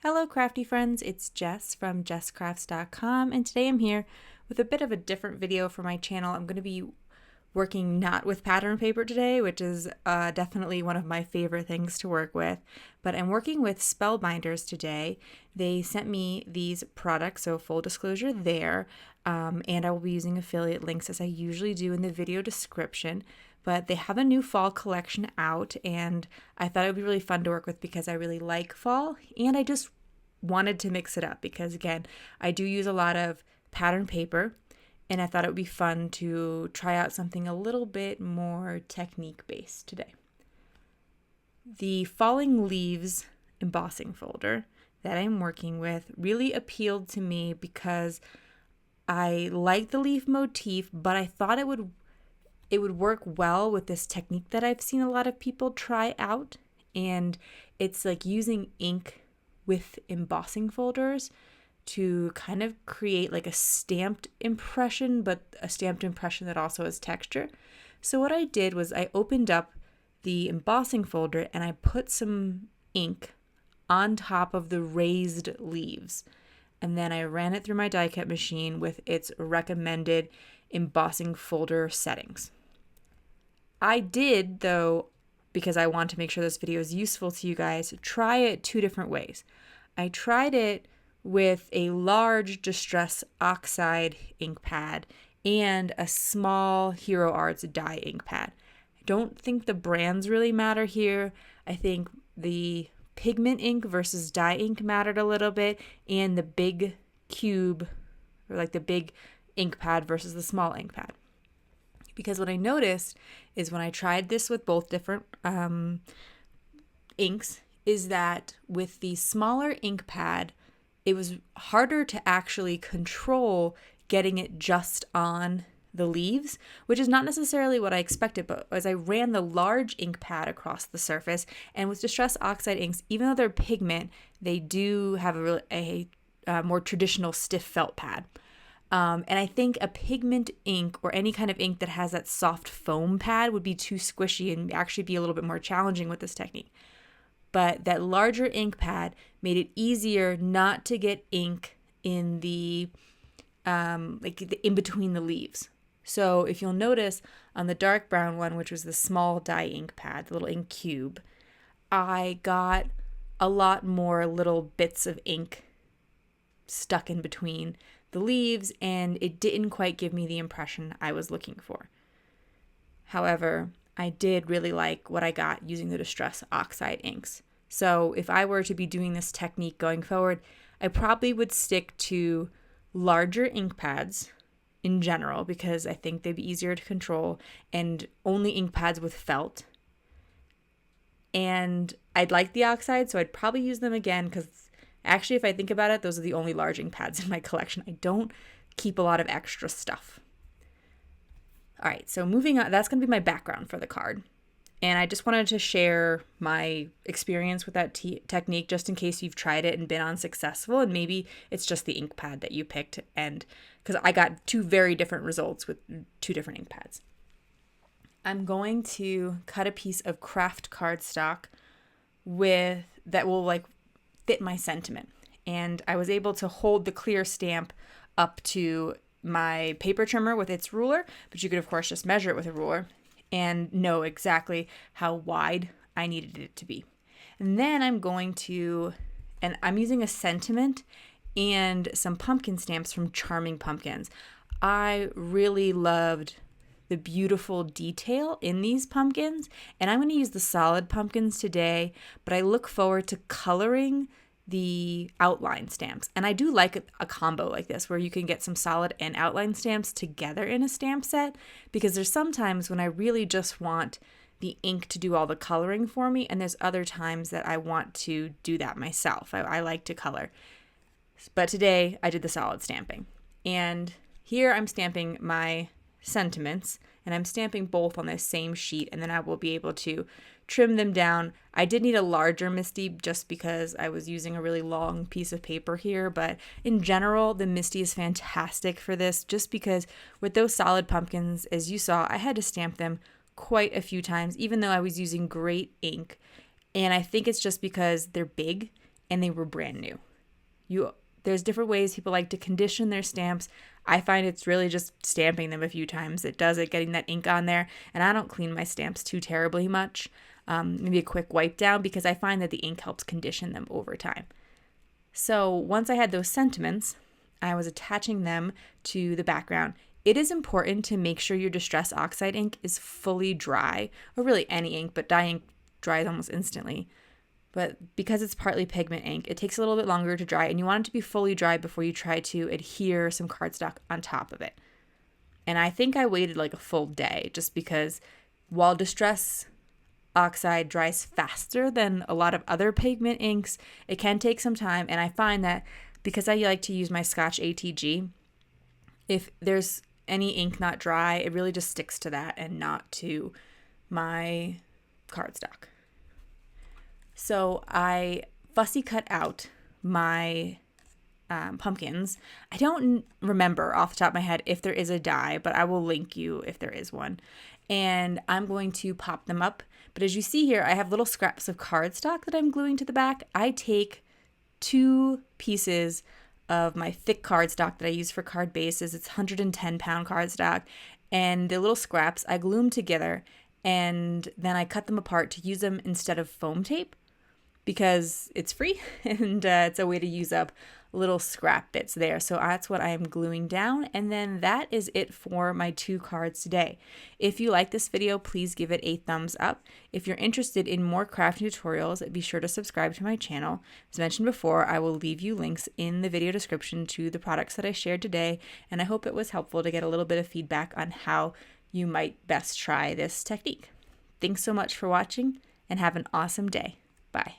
Hello crafty friends, it's Jess from jesscrafts.com, and today I'm here with a bit of a different video for my channel. I'm going to be working not with pattern paper today, which is definitely one of my favorite things to work with, but I'm working with Spellbinders today. They sent me these products, so full disclosure there, and I will be using affiliate links as I usually do in the video description. But they have a new fall collection out, and I thought it would be really fun to work with because I really like fall, and I just wanted to mix it up because, again, I do use a lot of pattern paper, and I thought it would be fun to try out something a little bit more technique-based today. The Falling Leaves embossing folder that I'm working with really appealed to me because I like the leaf motif, but I thought it would work well with this technique that I've seen a lot of people try out, and it's like using ink with embossing folders to kind of create like a stamped impression, but a stamped impression that also has texture. So what I did was I opened up the embossing folder and I put some ink on top of the raised leaves, and then I ran it through my die cut machine with its recommended embossing folder settings. I did, though, because I want to make sure this video is useful to you guys, try it two different ways. I tried it with a large Distress Oxide ink pad and a small Hero Arts dye ink pad. I don't think the brands really matter here. I think the pigment ink versus dye ink mattered a little bit, and the big cube, or like the big ink pad versus the small ink pad. Because what I noticed is when I tried this with both different inks is that with the smaller ink pad, it was harder to actually control getting it just on the leaves, which is not necessarily what I expected. But as I ran the large ink pad across the surface, and with Distress Oxide inks, even though they're pigment, they do have a more traditional stiff felt pad. And I think a pigment ink or any kind of ink that has that soft foam pad would be too squishy and actually be a little bit more challenging with this technique. But that larger ink pad made it easier not to get ink in the in between the leaves. So if you'll notice on the dark brown one, which was the small dye ink pad, the little ink cube, I got a lot more little bits of ink stuck in between the leaves, and it didn't quite give me the impression I was looking for. However, I did really like what I got using the Distress Oxide inks. So if I were to be doing this technique going forward, I probably would stick to larger ink pads in general because I think they'd be easier to control, and only ink pads with felt. And I'd like the oxide, so I'd probably use them again because actually, if I think about it, those are the only large ink pads in my collection. I don't keep a lot of extra stuff. All right, so moving on, that's going to be my background for the card. And I just wanted to share my experience with that technique just in case you've tried it and been unsuccessful, and maybe it's just the ink pad that you picked, and because I got two very different results with two different ink pads. I'm going to cut a piece of craft cardstock that will fit my sentiment. And I was able to hold the clear stamp up to my paper trimmer with its ruler, but you could of course just measure it with a ruler and know exactly how wide I needed it to be. And then I'm using a sentiment and some pumpkin stamps from Charming Pumpkins. I really loved the beautiful detail in these pumpkins, and I'm going to use the solid pumpkins today, but I look forward to coloring the outline stamps. And I do like a combo like this where you can get some solid and outline stamps together in a stamp set, because there's sometimes when I really just want the ink to do all the coloring for me, and there's other times that I want to do that myself. I like to color. But today I did the solid stamping. And here I'm stamping my sentiments, and I'm stamping both on the same sheet, and then I will be able to trim them down. I did need a larger MISTI just because I was using a really long piece of paper here, but in general, the MISTI is fantastic for this just because with those solid pumpkins, as you saw, I had to stamp them quite a few times, even though I was using great ink. And I think it's just because they're big and they were brand new. There's different ways people like to condition their stamps. I find it's really just stamping them a few times. It does it, getting that ink on there. And I don't clean my stamps too terribly much. Maybe a quick wipe down, because I find that the ink helps condition them over time. So once I had those sentiments, I was attaching them to the background. It is important to make sure your Distress Oxide ink is fully dry, or really any ink, but dye ink dries almost instantly. But because it's partly pigment ink, it takes a little bit longer to dry, and you want it to be fully dry before you try to adhere some cardstock on top of it. And I think I waited like a full day, just because while Distress Oxide dries faster than a lot of other pigment inks, it can take some time. And I find that because I like to use my Scotch ATG, if there's any ink not dry, it really just sticks to that and not to my cardstock. So I fussy cut out my pumpkins. I don't remember off the top of my head if there is a die, but I will link you if there is one. And I'm going to pop them up. But as you see here, I have little scraps of cardstock that I'm gluing to the back. I take 2 pieces of my thick cardstock that I use for card bases. It's 110-pound cardstock. And the little scraps, I glue them together, and then I cut them apart to use them instead of foam tape, because it's free and it's a way to use up little scrap bits there. So that's what I am gluing down, and then that is it for my 2 cards today. If you like this video, please give it a thumbs up. If you're interested in more crafting tutorials, be sure to subscribe to my channel. As mentioned before, I will leave you links in the video description to the products that I shared today, and I hope it was helpful to get a little bit of feedback on how you might best try this technique. Thanks so much for watching, and have an awesome day. Bye.